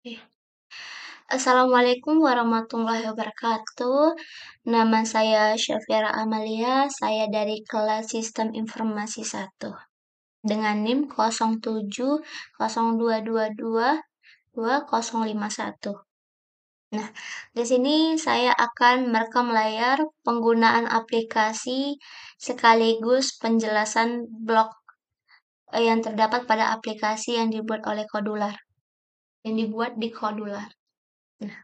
Oke. Assalamualaikum warahmatullahi wabarakatuh. Nama saya Syafira Amalia, saya dari kelas Sistem Informasi 1 dengan NIM 0702222051. Nah, di sini saya akan merekam layar penggunaan aplikasi sekaligus penjelasan blok yang terdapat pada aplikasi yang dibuat di Kodular. Nah,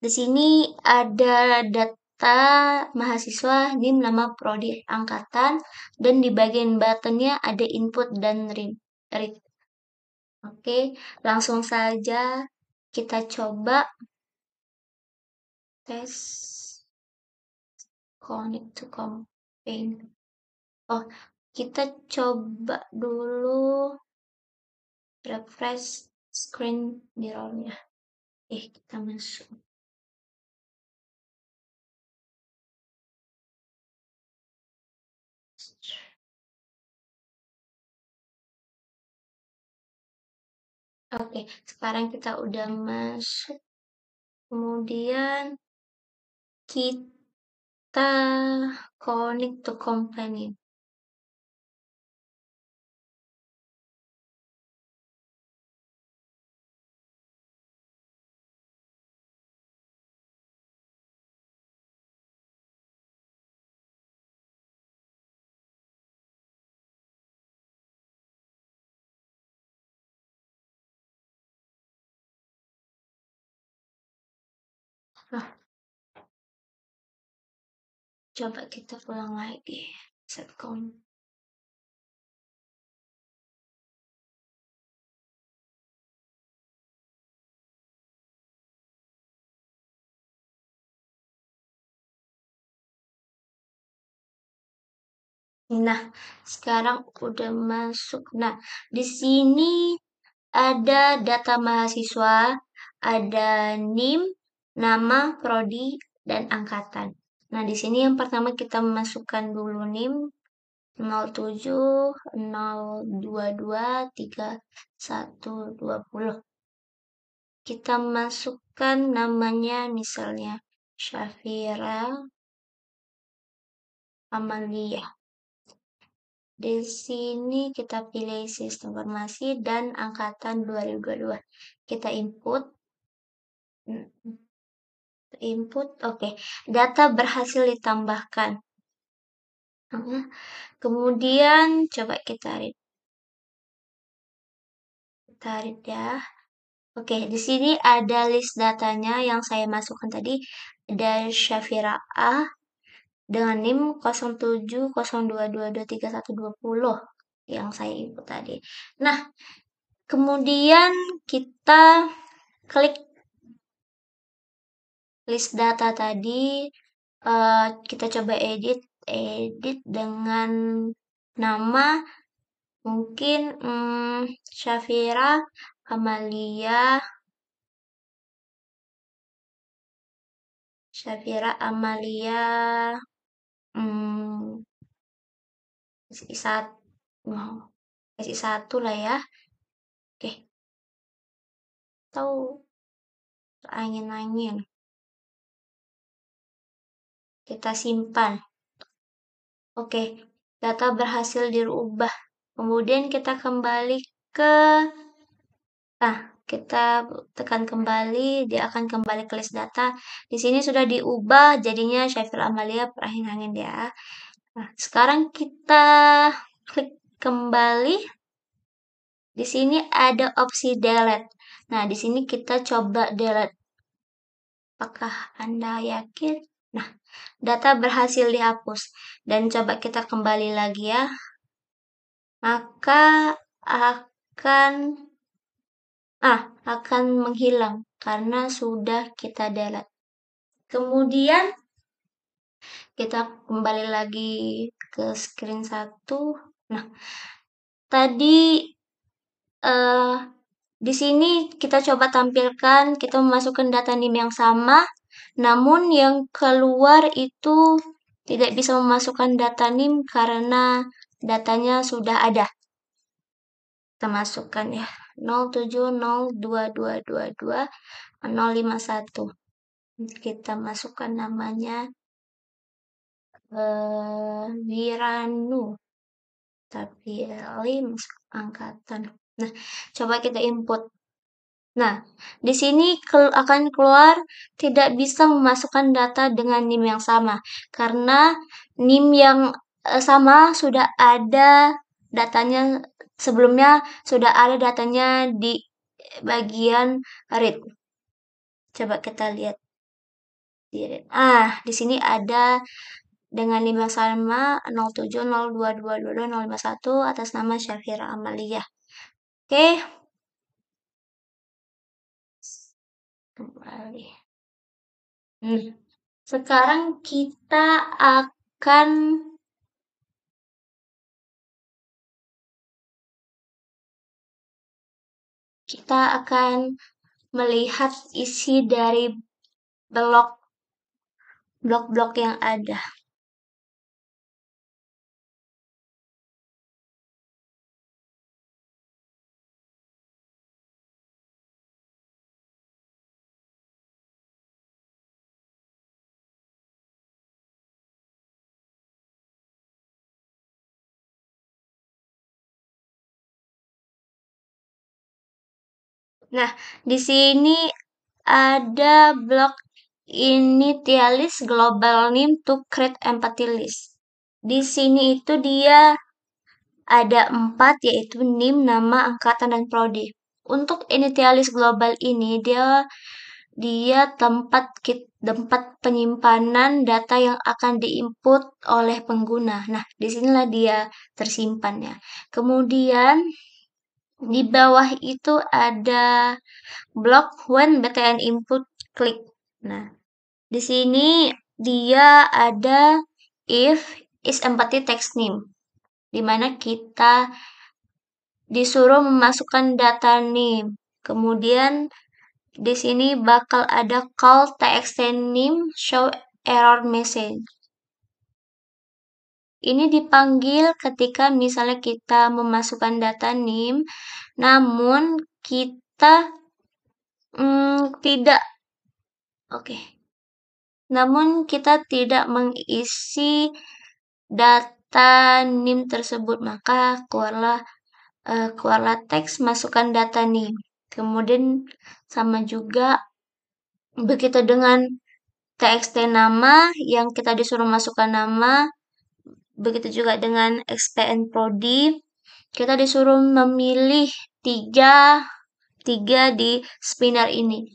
di sini ada data mahasiswa, NIM, nama prodi angkatan, dan di bagian buttonnya ada input dan read. Oke, langsung saja kita coba tes connect to campaign. Oh, kita coba dulu refresh screen mirrornya. Kita masuk. Oke, sekarang kita udah masuk. Kemudian kita connect to companion. Nah, coba kita ulang lagi. Set count. Nah, sekarang udah masuk. Nah, di sini ada data mahasiswa, ada NIM, nama, prodi, dan angkatan. Nah, di sini yang pertama kita masukkan dulu NIM 0702231120. Kita masukkan namanya misalnya Syafira Amalia. Di sini kita pilih sistem informasi dan angkatan 2022. Kita input. Oke. Data berhasil ditambahkan. Kemudian coba kita read ya. Oke, di sini ada list datanya yang saya masukkan tadi. Ada Syafira A dengan NIM 0702223120 yang saya input tadi. Nah, kemudian kita klik list data tadi. Kita coba edit dengan nama mungkin Syafira Amalia isi satu lah ya. Oke, tahu angin-angin. Kita simpan. Oke, data berhasil dirubah. Kemudian kita kembali ke kita tekan kembali, dia akan kembali ke list data. Di sini sudah diubah, jadinya Syafira Amalia perangin-angin ya. Nah, sekarang kita klik kembali. Di sini ada opsi delete. Nah, di sini kita coba delete. Apakah Anda yakin? Nah, data berhasil dihapus. Dan coba kita kembali lagi ya. Maka akan menghilang karena sudah kita delete. Kemudian kita kembali lagi ke screen 1. Nah, tadi di sini kita coba tampilkan, kita memasukkan data NIM yang sama, namun yang keluar itu tidak bisa memasukkan data NIM karena datanya sudah ada. Kita masukkan ya 0702222 kita masukkan namanya Wiranu, tapi masuk angkatan. Nah, coba kita input. Nah, di sini akan keluar tidak bisa memasukkan data dengan NIM yang sama karena NIM yang sama sudah ada datanya sebelumnya, sudah ada datanya di bagian read. Coba kita lihat di read. Di sini ada dengan NIM yang sama 0702222051 atas nama Syafira Amalia. Oke, kembali. Sekarang kita akan melihat isi dari blok-blok yang ada. Nah, di sini ada blok initialis global name to create empathy list. Di sini itu dia ada 4, yaitu NIM, nama, angkatan, dan prodi. Untuk initialis global ini dia tempat penyimpanan data yang akan diinput oleh pengguna. Nah, disinilah dia tersimpannya. Kemudian di bawah itu ada blok when btn input click. Nah, di sini dia ada if is empathy text name, di mana kita disuruh memasukkan data name. Kemudian di sini bakal ada call txt name show error message. Ini dipanggil ketika misalnya kita memasukkan data name, namun kita tidak, namun kita tidak mengisi data NIM tersebut, maka keluarlah teks masukkan data NIM. Kemudian sama juga begitu dengan txt nama yang kita disuruh masukkan nama, begitu juga dengan xpn prodi, kita disuruh memilih tiga di spinner ini.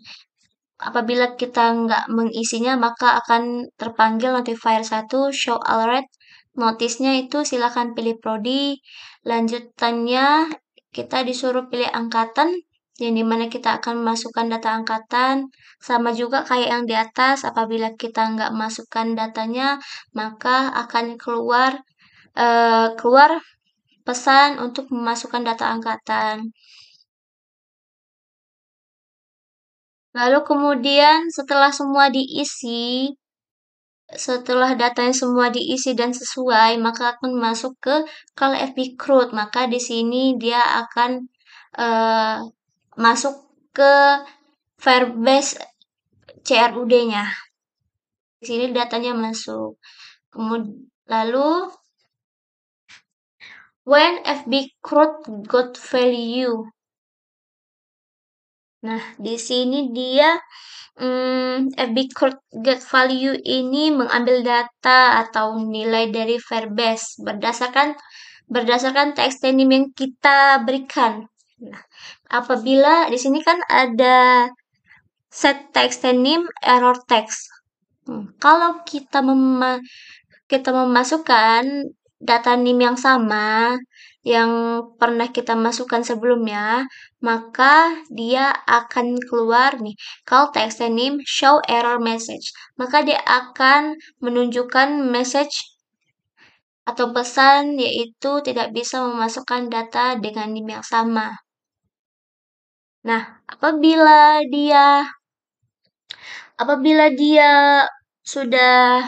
Apabila kita nggak mengisinya, maka akan terpanggil notifier 1 show alert. Notisnya itu silakan pilih prodi. Lanjutannya kita disuruh pilih angkatan, yang dimana kita akan masukkan data angkatan. Sama juga kayak yang di atas, apabila kita nggak masukkan datanya, maka akan keluar pesan untuk memasukkan data angkatan. Lalu kemudian setelah datanya semua diisi dan sesuai, maka akan masuk ke call FB CRUD. Maka di sini dia akan masuk ke Firebase CRUD-nya. Di sini datanya masuk. Lalu when FB CRUD got value. Nah, di sini dia FB CRUD get value ini mengambil data atau nilai dari Firebase berdasarkan txt name yang kita berikan. Nah, apabila di sini kan ada set txt name error text. Kalau kita memasukkan data NIM yang sama yang pernah kita masukkan sebelumnya, maka dia akan keluar nih call text name show error message. Maka dia akan menunjukkan message atau pesan yaitu tidak bisa memasukkan data dengan NIM yang sama. Nah, apabila dia sudah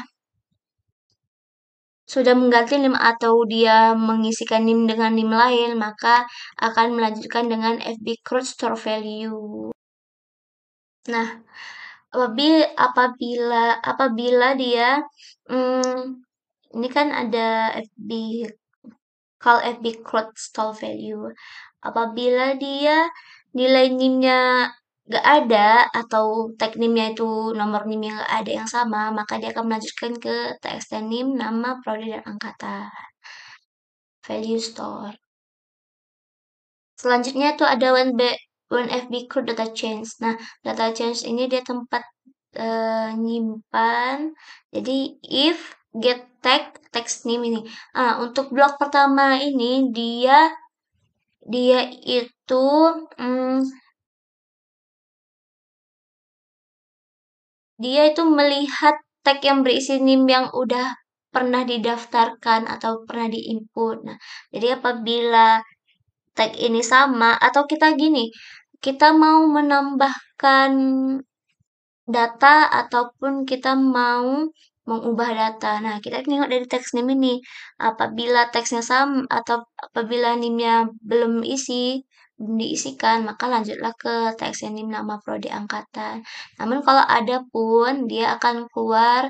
sudah mengganti NIM atau dia mengisikan NIM dengan NIM lain, maka akan melanjutkan dengan FB Crude Store Value. Nah, apabila dia ini kan ada FB call FB Crude Store Value. Apabila dia nilai NIM-nya gak ada atau tag NIM-nya itu nomor NIM yang gak ada yang sama, maka dia akan melanjutkan ke txt NIM, nama, prodi, dan angkatan. Value store. Selanjutnya itu ada when FB Crude data change. Nah, data change ini dia tempat nyimpan. Jadi if get tag text name ini. Untuk blok pertama ini dia itu dia itu melihat tag yang berisi NIM yang udah pernah didaftarkan atau pernah diinput. Nah, jadi apabila tag ini sama atau kita gini, kita mau menambahkan data ataupun kita mau mengubah data. Nah, kita tengok dari teks name ini. Apabila teksnya sama atau apabila NIM-nya belum diisikan, maka lanjutlah ke teks NIM, nama, prodi, angkatan. Namun kalau ada pun dia akan keluar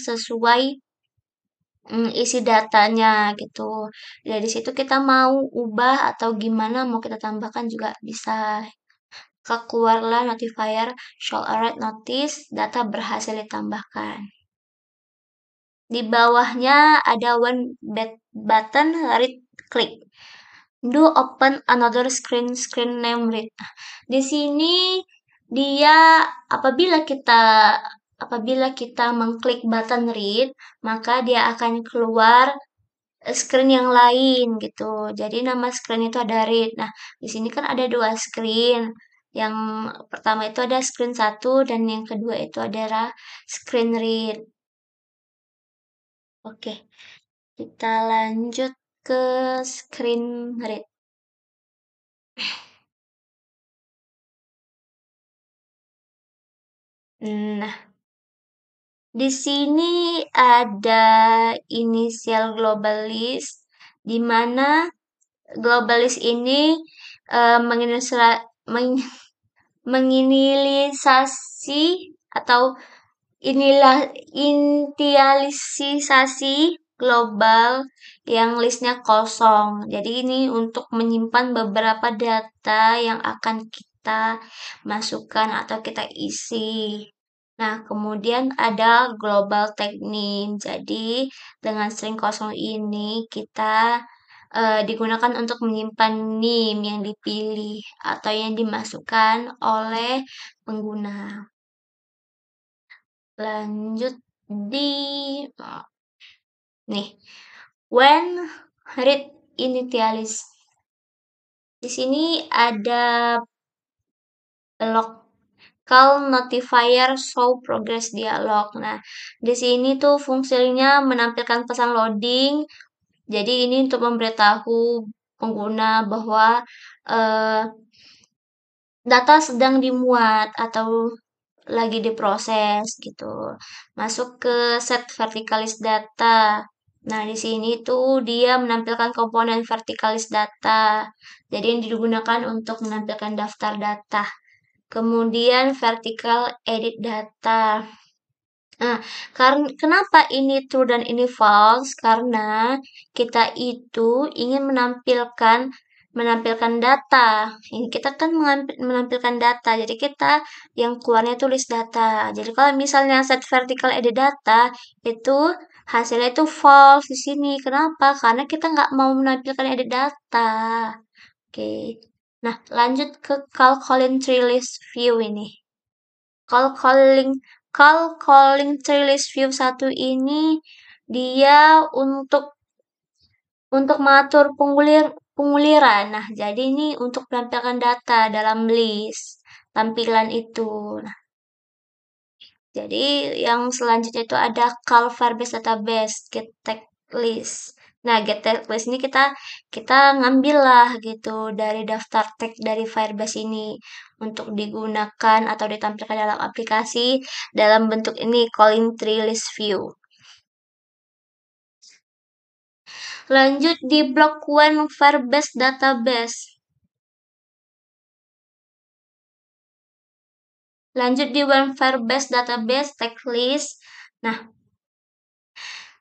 sesuai isi datanya gitu. Dari situ kita mau ubah atau gimana mau kita tambahkan juga bisa. Keluarlah notifier show alert notice data berhasil ditambahkan. Di bawahnya ada one button read click. Do open another screen name read. Di sini dia apabila kita mengklik button read, maka dia akan keluar screen yang lain gitu. Jadi nama screen itu ada read. Nah, di sini kan ada dua screen. Yang pertama itu ada screen 1 dan yang kedua itu adalah screen read. Oke, kita lanjut ke screen read. Nah, di sini ada inisial globalis, di mana globalis ini menginilisasi atau inilah intialisasi global yang listnya kosong. Jadi ini untuk menyimpan beberapa data yang akan kita masukkan atau kita isi. Nah, kemudian ada global tag name. Jadi dengan string kosong ini kita digunakan untuk menyimpan NIM yang dipilih atau yang dimasukkan oleh pengguna. Lanjut di nih when read initialis. Di sini ada log call notifier show progress dialog. Nah, di sini tuh fungsinya menampilkan pesan loading. Jadi ini untuk memberitahu pengguna bahwa data sedang dimuat atau lagi diproses gitu. Masuk ke set vertikalis data. Nah, di sini tuh dia menampilkan komponen vertikalis data. Jadi yang digunakan untuk menampilkan daftar data. Kemudian vertical edit data. Nah, kenapa ini true dan ini false? Karena kita itu ingin menampilkan data. Ini kita kan menampilkan data. Jadi kita yang keluarnya tulis data. Jadi kalau misalnya set vertical edit data itu hasilnya itu false di sini. Kenapa? Karena kita nggak mau menampilkan edit data. Oke. Nah, lanjut ke calling tree list view ini. Call calling tree list view 1 ini dia untuk mengatur penguliran. Nah, jadi ini untuk menampilkan data dalam list tampilan itu. Nah, jadi yang selanjutnya itu ada call Firebase database get tag list. Nah, get tag list ini kita ngambil lah gitu dari daftar tag dari Firebase ini untuk digunakan atau ditampilkan dalam aplikasi dalam bentuk ini calling tree list view. Lanjut di blok when Firebase database. Lanjut di when Firebase database tag list. Nah,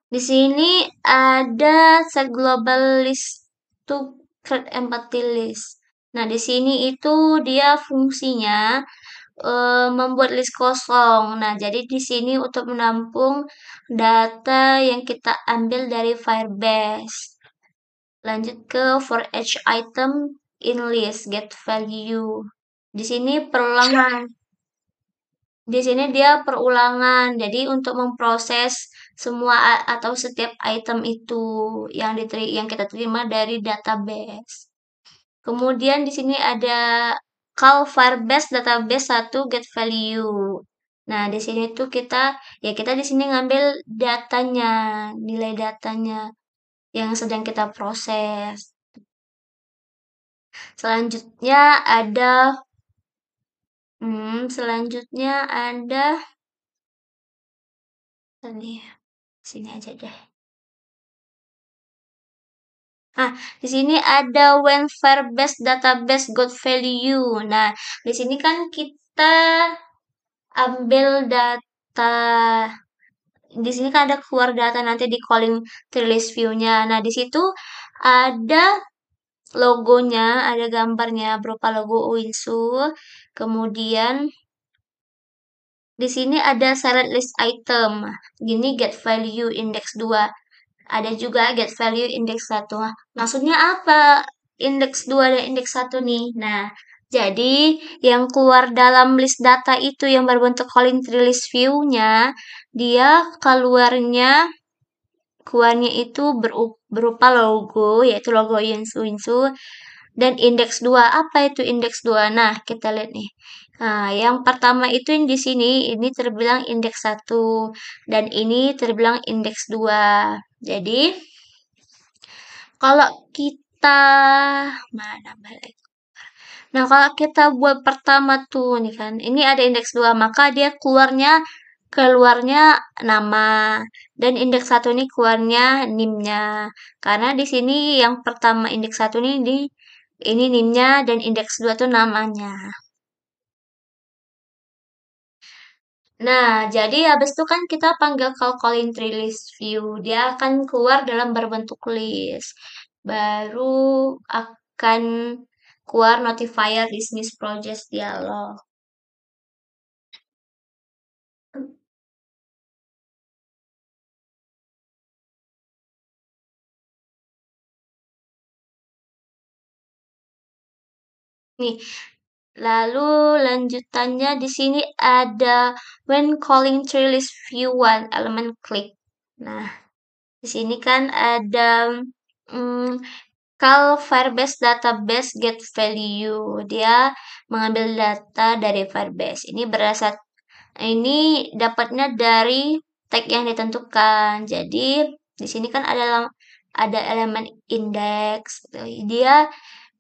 di sini ada set global list to create empty list. Nah, di sini itu dia fungsinya membuat list kosong. Nah, jadi di sini untuk menampung data yang kita ambil dari Firebase. Lanjut ke for each item in list get value. Di sini perulangan. Di sini dia perulangan. Jadi untuk memproses semua atau setiap item itu yang kita terima dari database. Kemudian di sini ada call Firebase database 1 get value. Nah, di sini tuh kita di sini ngambil datanya, nilai datanya yang sedang kita proses. Selanjutnya ada selanjutnya ada tadi sini aja deh. Nah, di sini ada when Firebase database got value. Nah, di sini kan kita ambil data. Di sini kan ada keluar data nanti di calling trellis view-nya. Nah, di situ ada logonya, ada gambarnya berupa logo Winsu. Kemudian di sini ada select list item. Gini get value index 2. Ada juga get value index 1. Nah, maksudnya apa? Index 2 dan index 1 nih. Nah, jadi yang keluar dalam list data itu yang berbentuk calling tree list view-nya, dia keluarnya itu berupa logo, yaitu logo Winsu dan indeks 2. Apa itu indeks 2? Nah, kita lihat nih. Nah, yang pertama itu yang di sini, ini terbilang indeks 1 dan ini terbilang indeks 2. Jadi, kalau kita mana balik? Nah, kalau kita buat pertama tuh nih kan, ini ada indeks 2, maka dia keluarnya nama dan indeks 1 ini keluarnya NIM-nya. Karena di sini yang pertama indeks 1 ini NIM-nya dan indeks 2 tuh namanya. Nah, jadi habis itu kan kita panggil call calling tree list view. Dia akan keluar dalam berbentuk list. Baru akan keluar notifier dismiss project dialog. Nih, lalu lanjutannya di sini ada when calling tree list view one element click. Nah, di sini kan ada mm, call Firebase database get value. Dia mengambil data dari Firebase. Ini dapatnya dari tag yang ditentukan. Jadi di sini kan ada elemen index. Dia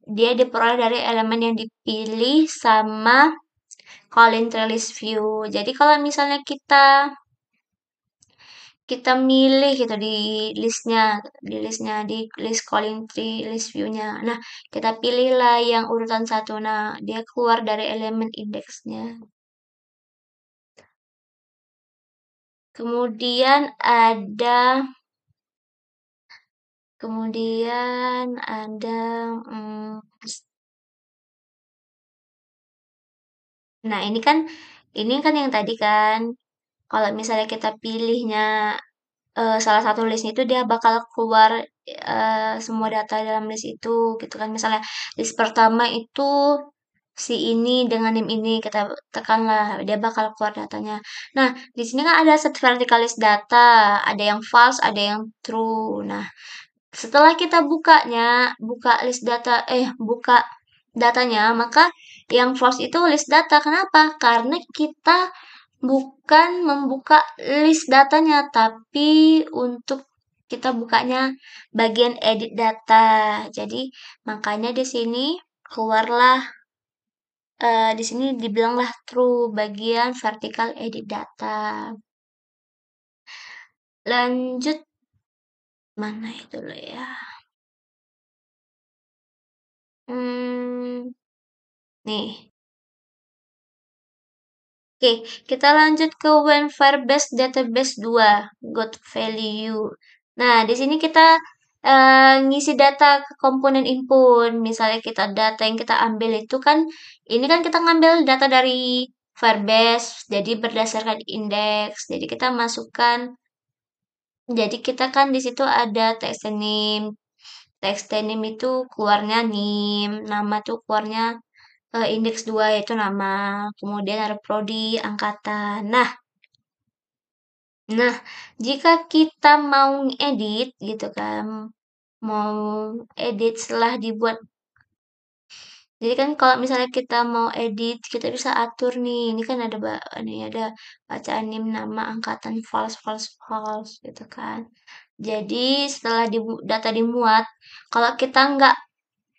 dia diperoleh dari elemen yang dipilih sama calling tree list view. Jadi kalau misalnya kita milih gitu di list calling tree list view-nya. Nah, kita pilihlah yang urutan 1. Nah, dia keluar dari elemen indeksnya. Kemudian ada mm, nah ini kan yang tadi kan kalau misalnya kita pilihnya salah satu list itu dia bakal keluar semua data dalam list itu gitu kan. Misalnya list pertama itu si ini dengan NIM ini kita tekanlah dia bakal keluar datanya. Nah, di sini kan ada set vertical list data, ada yang false, ada yang true. Nah, setelah kita buka datanya, maka yang false itu list data. Kenapa? Karena kita bukan membuka list datanya, tapi untuk kita bukanya bagian edit data. Jadi makanya keluarlah di sini dibilanglah true bagian vertical edit data. Lanjut Mana itu dulu ya. Hmm, nih. Oke, kita lanjut ke when Firebase Database 2, got value. Nah, di sini kita ngisi data ke komponen input. Misalnya kita data yang kita ambil itu kan, ini kan kita ngambil data dari Firebase, jadi berdasarkan indeks. Jadi kita kan di situ ada text name. Text name itu keluarnya name, nama tuh keluarnya indeks 2 yaitu nama, kemudian ada prodi, angkatan. Nah, jika kita mau edit gitu kan, mau edit setelah dibuat. Jadi kan kalau misalnya kita mau edit, kita bisa atur nih. Ini kan ini ada bacaan nim nama angkatan false false false gitu kan. Jadi setelah data dimuat, kalau kita nggak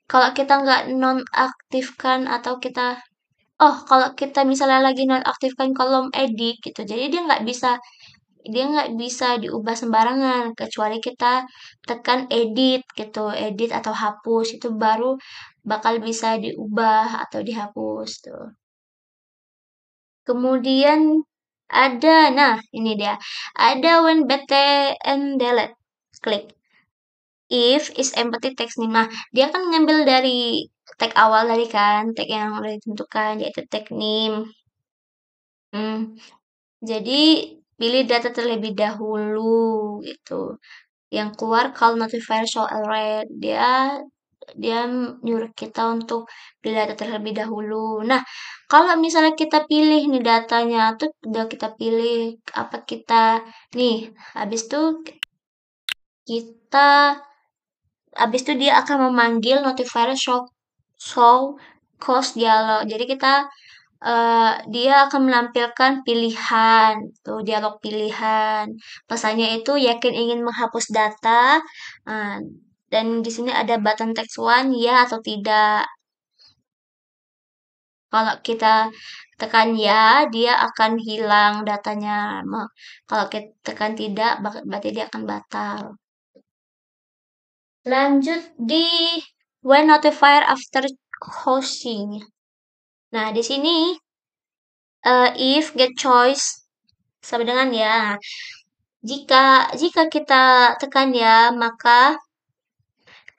kalau kita nggak nonaktifkan atau kita kalau kita misalnya lagi nonaktifkan kolom edit gitu, jadi dia nggak bisa diubah sembarangan kecuali kita tekan edit gitu, edit atau hapus itu baru bakal bisa diubah atau dihapus tuh. Kemudian nah ini dia, ada when btn delete, klik if is empty text nih. Nah, dia kan ngambil dari tag awal tadi kan, tag yang udah ditentukan yaitu tag name. Hmm, jadi pilih data terlebih dahulu gitu. Yang keluar kalau notifier show alert, dia dia nyuruh kita untuk pilih data terlebih dahulu. Nah, kalau misalnya kita pilih nih datanya tuh udah kita pilih apa kita nih, habis itu kita habis itu dia akan memanggil notifier show cost dialog. Jadi dia akan menampilkan pilihan, tuh dialog pilihan. Pesannya itu yakin ingin menghapus data, eh, dan di sini ada button text one ya atau tidak. Kalau kita tekan ya, dia akan hilang datanya. Kalau kita tekan tidak, berarti dia akan batal. Lanjut di when notifier after closing. Nah, di sini if get choice sama dengan ya. Jika jika kita tekan ya, maka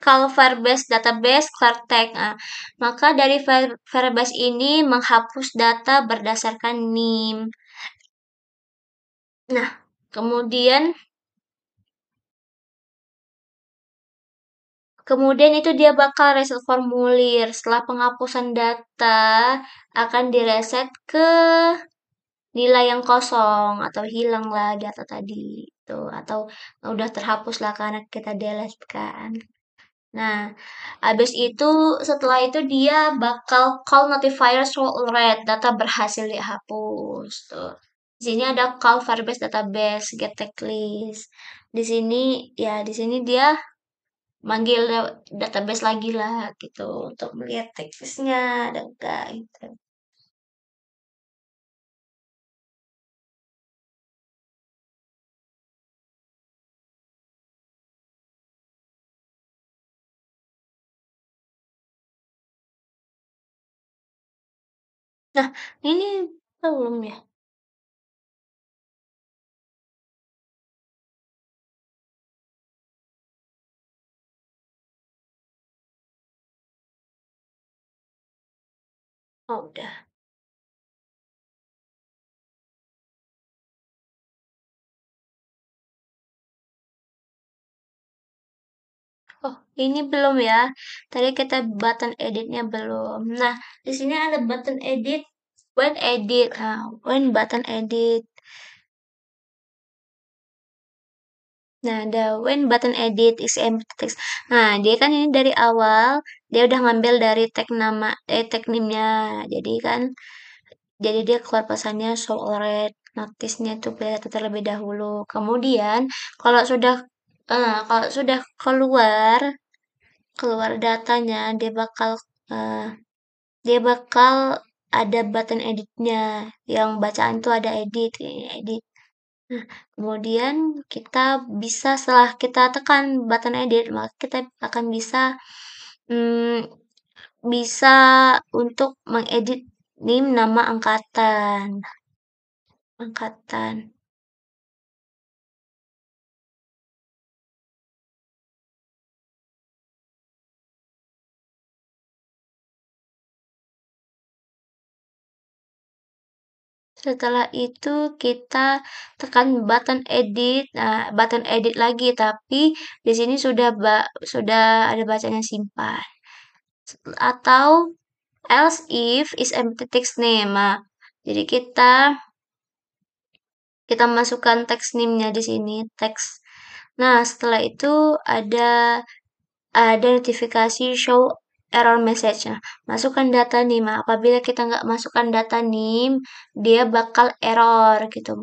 kalau Firebase database clear tag. Nah, maka dari Firebase ini menghapus data berdasarkan NIM. Nah, kemudian kemudian itu dia bakal reset formulir. Setelah penghapusan data akan direset ke nilai yang kosong atau hilang lah data tadi itu atau udah terhapus lah karena kita delete kan. Nah, habis itu setelah itu dia bakal call notifier show alert data berhasil dihapus tuh. Di sini ada call Firebase database get tag list. Di sini dia manggil database lagi lah gitu untuk melihat tag listnya ada enggak gitu. Nah, ini belum ya. Oh, udah. Oh, ini belum ya. Tadi kita button editnya belum. Nah, di sini ada button edit, when edit. Nah, when button edit. Nah, ada when button edit is empty text. Nah, dia kan ini dari awal, dia udah ngambil dari tag name-nya. Jadi dia keluar pesannya show alert. Notice-nya tuh pilih terlebih dahulu. Kemudian, kalau sudah kalau sudah keluar keluar datanya, eh, dia bakal ada button editnya yang bacaan tuh ada edit, edit. Nah, kemudian kita bisa setelah kita tekan button edit, maka kita akan bisa hmm, bisa untuk mengedit NIM nama angkatan. Angkatan. Setelah itu kita tekan button edit. Nah, button edit lagi, tapi di sini sudah ada bacanya simpan. Atau else if is empty text name. Nah, jadi kita masukkan teks name-nya di sini, teks. Nah, setelah itu ada notifikasi show error message. Nah, masukkan data NIM. Nah, apabila kita nggak masukkan data NIM, dia bakal error gitu.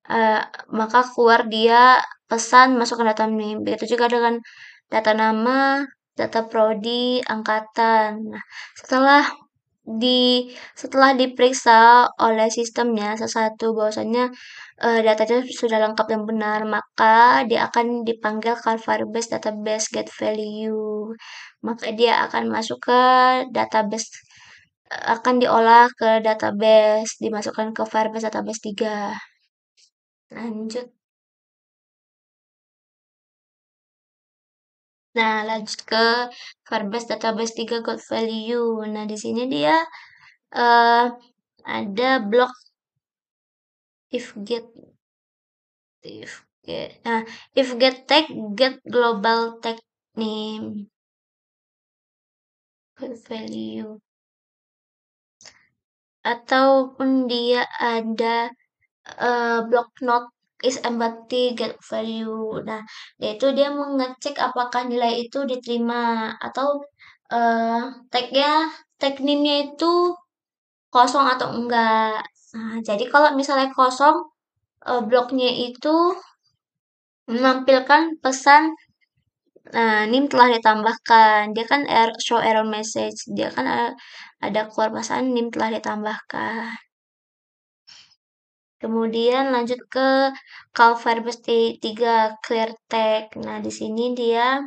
Eh, maka keluar dia pesan masukkan data NIM. Begitu juga dengan data nama, data prodi, angkatan. Nah, di setelah diperiksa oleh sistemnya satu-satu bahwasanya datanya sudah lengkap dan benar, maka dia akan dipanggil call Firebase database get value. Maka dia akan masuk ke database, akan diolah ke database, dimasukkan ke Firebase database 3. Lanjut. Nah, lanjut ke Firebase database 3 got value. Nah, di sini dia eh ada blok if get tag get global tag name get value, ataupun dia ada block note is empty get value. Nah, yaitu dia mengecek apakah nilai itu diterima atau eh tagnya tag name-nya itu kosong atau enggak. Nah, jadi kalau misalnya kosong, bloknya itu menampilkan pesan. Nah, NIM telah ditambahkan. Dia kan show error message. Dia kan ada keluar pesan NIM telah ditambahkan. Kemudian lanjut ke call Firebase 3 clear tag. Nah, di sini dia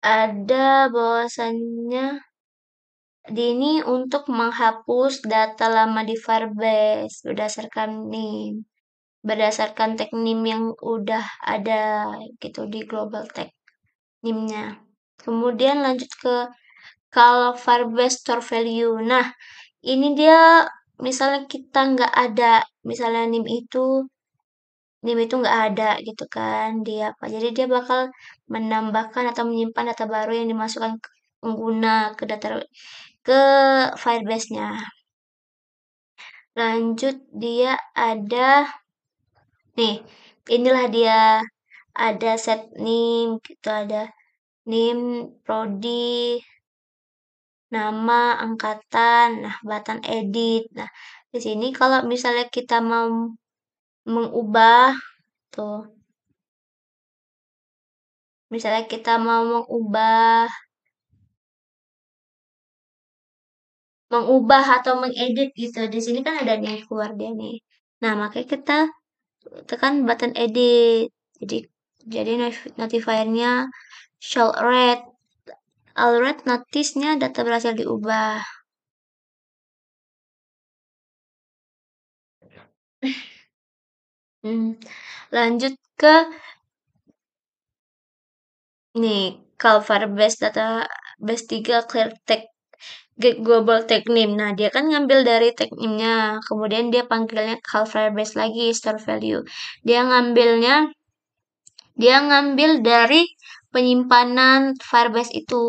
ada bahwasannya ini untuk menghapus data lama di Firebase berdasarkan tag NIM yang udah ada gitu di global tag NIM-nya. Kemudian lanjut ke kalau Firebase store value. Nah, ini dia misalnya kita nggak ada, misalnya NIM itu nggak ada gitu kan, dia apa? Jadi dia bakal menambahkan atau menyimpan data baru yang dimasukkan ke pengguna ke Firebase-nya. Lanjut dia ada nih, inilah dia ada set NIM gitu, ada NIM, prodi, nama, angkatan, nah button edit. Nah, di sini kalau misalnya kita mau mengubah tuh, misalnya kita mau mengubah atau mengedit gitu. Di sini kan ada nih keluar dia nih. Nah, makanya kita tekan button edit. Jadi notifiernya show red. Alert notice-nya data berhasil diubah. Hmm. Lanjut ke nih, Calvar Base Data Base 3 Clear Tag Get Global Tag Name. Nah, dia kan ngambil dari tag name-nya. Kemudian dia panggilnya Calvar Base lagi, store value. Dia ngambilnya, dia ngambil dari penyimpanan Firebase itu.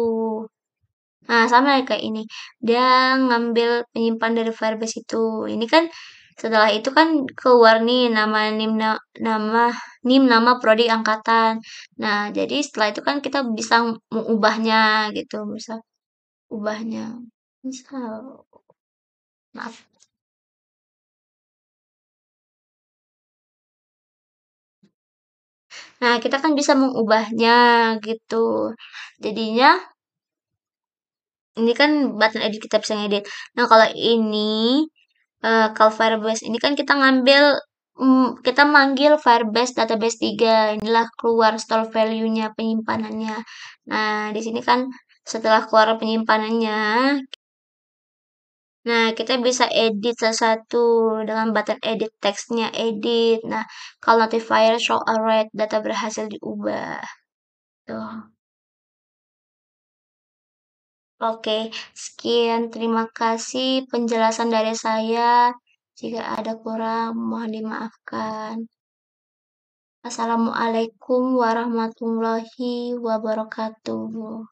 Nah, sama ya kayak ini. Dia ngambil penyimpan dari Firebase itu. Ini kan setelah itu kan keluar nih nama NIM nama prodi angkatan. Nah, jadi setelah itu kan kita bisa mengubahnya gitu, bisa ubahnya. Misal, maaf. Nah, kita kan bisa mengubahnya gitu. Jadinya ini kan button edit kita bisa ngedit. Nah, kalau ini Kalau Firebase ini kan kita ngambil, kita manggil Firebase database 3. Inilah keluar store value-nya, penyimpanannya. Nah, di sini kan setelah keluar penyimpanannya, nah kita bisa edit sesuatu dengan button edit teksnya, edit. Nah, kalau notifier show alert, data berhasil diubah. Tuh. Oke, sekian. Terima kasih penjelasan dari saya. Jika ada kurang, mohon dimaafkan. Assalamualaikum warahmatullahi wabarakatuh.